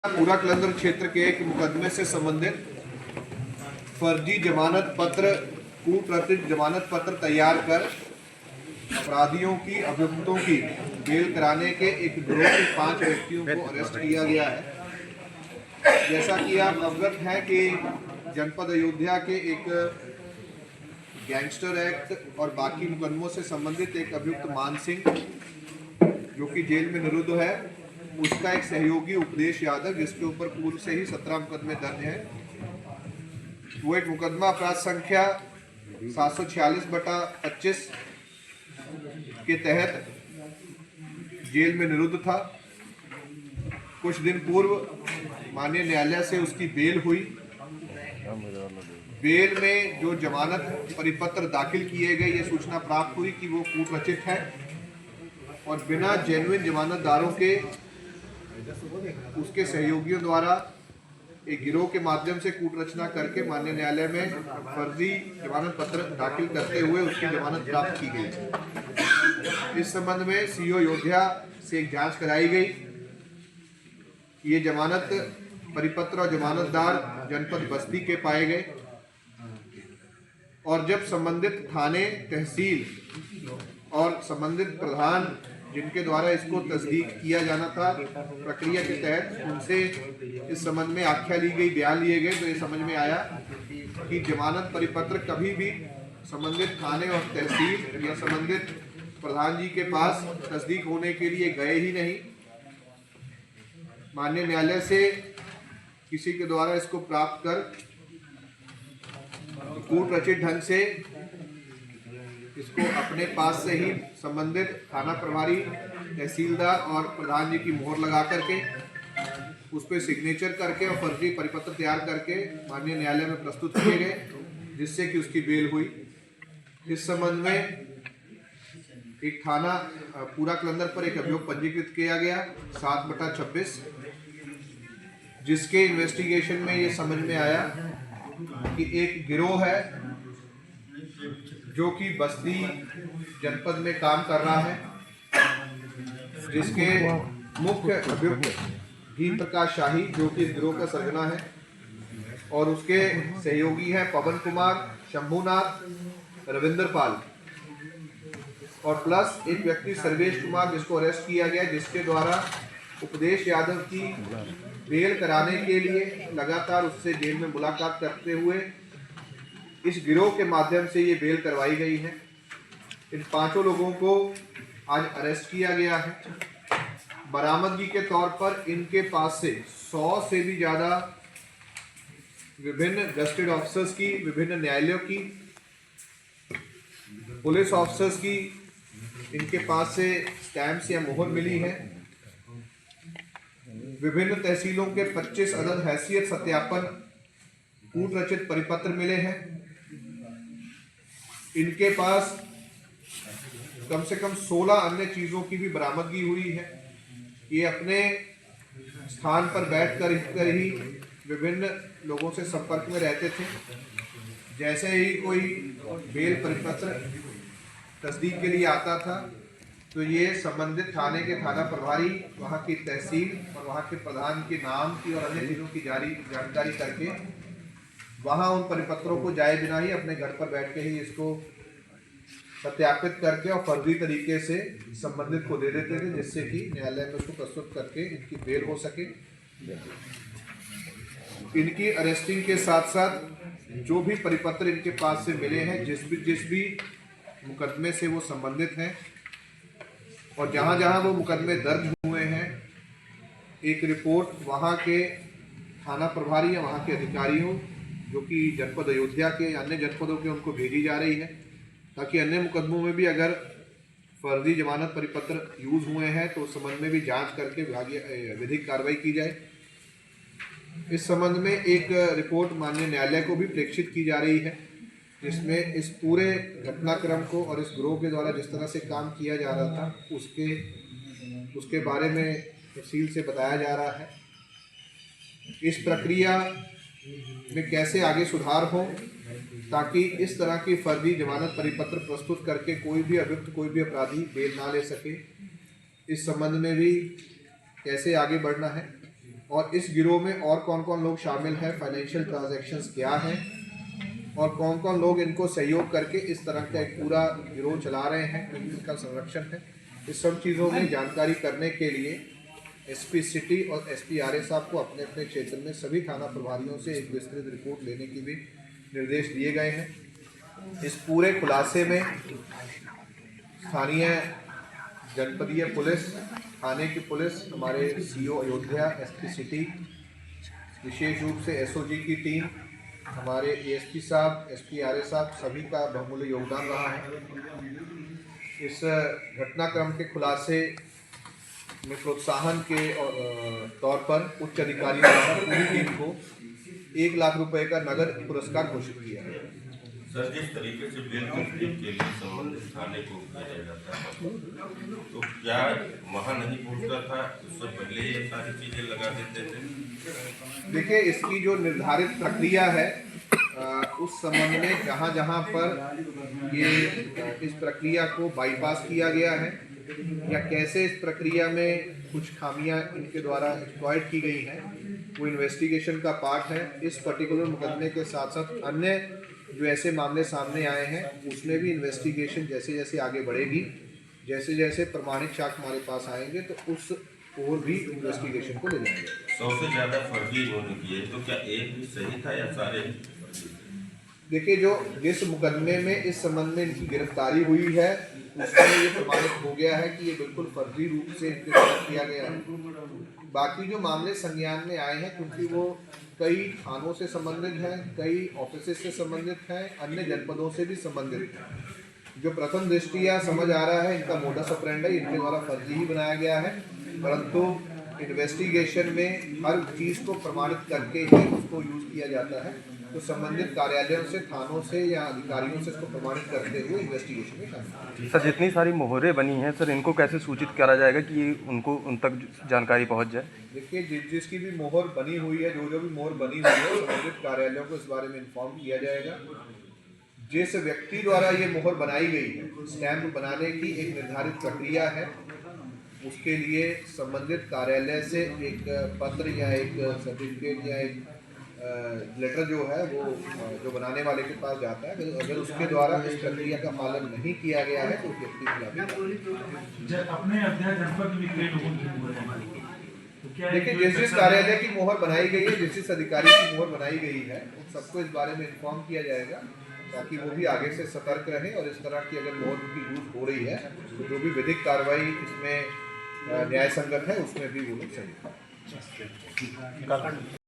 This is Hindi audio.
पूरा कलंदर क्षेत्र के एक मुकदमे से संबंधित फर्जी जमानत पत्र कुप्रतित जमानत पत्र तैयार कर अपराधियों की अभियुक्तों की बेल कराने के एक गिरोह के 5 व्यक्तियों को अरेस्ट किया गया है। जैसा कि आप अवगत हैं कि जनपद अयोध्या के एक गैंगस्टर एक्ट और बाकी मुकदमों से संबंधित एक अभियुक्त मान सिंह जो कि जेल में निरुद्ध है, उसका एक सहयोगी उपदेश यादव जिसके ऊपर पूर्व से ही 17 मुकदमे दर्ज हैं, वो एक मुकदमा अपराध संख्या 746/25 के तहत जेल में निरुद्ध था। कुछ दिन पूर्व माननीय न्यायालय से उसकी बेल हुई। बेल में जो जमानत परिपत्र दाखिल किए गए, ये सूचना प्राप्त हुई कि वो कूटरचित है और बिना जेन्युइन जमानतदारों के उसके सहयोगियों द्वारा एक गिरोह के माध्यम से कूटरचना करके माननीय न्यायालय में फर्जी जमानत पत्र दाखिल करते हुए उसकी जमानत प्राप्त की गई। इस संबंध में सीओ अयोध्या से एक जांच कराई गई। ये जमानत परिपत्र और जमानतदार जनपद बस्ती के पाए गए और जब संबंधित थाने, तहसील और संबंधित प्रधान जिनके द्वारा इसको तस्दीक किया जाना था प्रक्रिया के तहत उनसे इस संबंध में आख्या ली गई, बयान लिए गए, तो ये समझ में आया कि जमानत परिपत्र कभी भी संबंधित थाने और तहसील या संबंधित प्रधान जी के पास तस्दीक होने के लिए गए ही नहीं। माननीय न्यायालय से किसी के द्वारा इसको प्राप्त कर कूटरचित ढंग से इसको अपने पास से ही संबंधित थाना प्रभारी, तहसीलदार और प्रधान जी की मोहर लगा करके उस पर सिग्नेचर करके और फर्जी परिपत्र तैयार करके माननीय न्यायालय में प्रस्तुत किए गए, जिससे कि उसकी बेल हुई। इस संबंध में एक थाना पूरा कलंदर पर एक अभियोग पंजीकृत किया गया 7/26, जिसके इन्वेस्टिगेशन में ये समझ में आया कि एक गिरोह है जो कि बस्ती जनपद में काम कर रहा है, जिसके मुख्य अभियुक्त भीम प्रकाश शाही जो कि इस गिरोह का सरगना है और उसके सहयोगी हैं पवन कुमार, शंभुनाथ, रविंदर पाल और प्लस एक व्यक्ति सर्वेश कुमार जिसको अरेस्ट किया गया, जिसके द्वारा उपदेश यादव की बेल कराने के लिए लगातार उससे जेल में मुलाकात करते हुए इस गिरोह के माध्यम से ये बेल करवाई गई है। इन 5 लोगों को आज अरेस्ट किया गया है। बरामदगी के तौर पर इनके पास से 100 से भी ज़्यादा विभिन्न गस्टेड ऑफिसर्स की, विभिन्न न्यायालयों की, पुलिस ऑफिसर्स की इनके पास से स्टैम्प्स या मोहर मिली है। विभिन्न तहसीलों के 25 अदद हैसियत सत्यापन कूटरचित परिपत्र मिले हैं। इनके पास कम से कम 16 अन्य चीज़ों की भी बरामदगी हुई है। ये अपने स्थान पर बैठकर ही विभिन्न लोगों से संपर्क में रहते थे। जैसे ही कोई बेल परिपत्र तस्दीक के लिए आता था तो ये संबंधित थाने के थाना प्रभारी, वहाँ की तहसील और वहाँ के प्रधान के नाम की और अन्य चीज़ों की जानकारी करके वहाँ उन परिपत्रों को जाए बिना ही अपने घर पर बैठ के ही इसको सत्यापित करके और फर्जी तरीके से संबंधित को दे देते थे, जिससे कि न्यायालय में उसको प्रस्तुत करके इनकी बेल हो सके। इनकी अरेस्टिंग के साथ साथ जो भी परिपत्र इनके पास से मिले हैं, जिस भी मुकदमे से वो संबंधित हैं और जहाँ जहाँ वो मुकदमे दर्ज हुए हैं, एक रिपोर्ट वहाँ के थाना प्रभारी या वहाँ के अधिकारियों जो कि जनपद अयोध्या के अन्य जनपदों के उनको भेजी जा रही है, ताकि अन्य मुकदमों में भी अगर फर्जी जमानत परिपत्र यूज़ हुए हैं तो उस संबंध में भी जांच करके विधिक कार्रवाई की जाए। इस संबंध में एक रिपोर्ट माननीय न्यायालय को भी प्रेषित की जा रही है, जिसमें इस पूरे घटनाक्रम को और इस गिरोह के द्वारा जिस तरह से काम किया जा रहा था उसके बारे में तफसील से बताया जा रहा है। इस प्रक्रिया में कैसे आगे सुधार हो ताकि इस तरह की फर्जी जमानत परिपत्र प्रस्तुत करके कोई भी अभियुक्त, कोई भी अपराधी बेल ना ले सके, इस संबंध में भी कैसे आगे बढ़ना है और इस गिरोह में और कौन कौन लोग शामिल हैं, फाइनेंशियल ट्रांजैक्शंस क्या हैं और कौन कौन लोग इनको सहयोग करके इस तरह का एक पूरा गिरोह चला रहे हैं, क्योंकि इनका संरक्षण है। इस सब चीज़ों में जानकारी करने के लिए एसपी सिटी और एसपी आरए साहब को अपने अपने क्षेत्र में सभी थाना प्रभारियों से एक विस्तृत रिपोर्ट लेने की भी निर्देश दिए गए हैं। इस पूरे खुलासे में स्थानीय जनपदीय पुलिस, थाने की पुलिस, हमारे सीओ अयोध्या, एसपी सिटी, विशेष रूप से एसओजी की टीम, हमारे एएसपी साहब, एसपी आरए साहब, सभी का बहुमूल्य योगदान रहा है। इस घटनाक्रम के खुलासे में प्रोत्साहन के तौर पर उच्च अधिकारियों द्वारा पूरी टीम को 1 लाख रुपए का नगद पुरस्कार घोषित किया है। सर, जिस तरीके से बिल के लिए संबंधित थाने को भेजा जाता है, तो क्या वहाँ नहीं पहुँचता था, उससे पहले ये सारी चीजें लगा देते थे? देखिए, इसकी जो निर्धारित प्रक्रिया है उस संबंध में जहाँ जहाँ पर ये इस प्रक्रिया को बाईपास किया गया है या कैसे इस प्रक्रिया में कुछ खामियां इनके द्वारा एक्सप्लॉइट की गई हैं, वो इन्वेस्टिगेशन का पार्ट है। इस पर्टिकुलर मुकदमे के साथ साथ अन्य जो ऐसे मामले सामने आए हैं उसमें भी इन्वेस्टिगेशन जैसे जैसे आगे बढ़ेगी, जैसे जैसे प्रमाणिक साक्ष्य हमारे पास आएंगे तो उस और भी इन्वेस्टिगेशन को ले जाएंगे। 100 से ज़्यादा फर्जी होने की है, तो क्या एक भी सही था या सारे? देखिए, जो जिस मुकदमे में इस संबंध में इनकी गिरफ्तारी हुई है उसमें ये प्रमाणित हो गया है कि ये बिल्कुल फर्जी रूप से इनके द्वारा किया गया है। बाकी जो मामले संज्ञान में आए हैं, क्योंकि वो कई थानों से संबंधित हैं, कई ऑफिस से संबंधित हैं, अन्य जनपदों से भी संबंधित हैं। जो प्रथम दृष्टिया समझ आ रहा है इनका मोडस ऑपरेंडी इनके द्वारा फर्जी ही बनाया गया है, परंतु इन्वेस्टिगेशन में हर चीज़ को प्रमाणित करके ही उसको यूज़ किया जाता है। तो संबंधित कार्यालयों से, थानों से या अधिकारियों से इसको प्रमाणित करते हुए इन्वेस्टिगेशन में शामिल। सर, जितनी सारी मोहरें बनी हैं सर, इनको कैसे सूचित करा जाएगा कि उनको उन तक जानकारी पहुंच जाए? देखिए, जिसकी भी मोहर बनी हुई है, जो भी मोहर बनी हुई है, संबंधित कार्यालयों को इस बारे में इन्फॉर्म किया जाएगा। जिस व्यक्ति द्वारा ये मोहर बनाई गई है, स्टैंप बनाने की एक निर्धारित प्रक्रिया है, उसके लिए संबंधित कार्यालय से एक पत्र या एक सर्टिफिकेट या एक लेटर जो है वो जो बनाने वाले के पास जाता है। अगर उसके द्वारा इस प्रक्रिया का पालन नहीं किया गया है तो व्यक्ति देखिए, जिस कार्यालय की मोहर बनाई गई है, जिस अधिकारी की मोहर बनाई गई है, उन सबको इस बारे में इन्फॉर्म किया जाएगा ताकि वो भी आगे से सतर्क रहें और इस तरह की अगर मोहर की यूज हो रही है तो जो भी विधिक कार्रवाई इसमें न्याय संगत है उसमें भी वो लोग सही।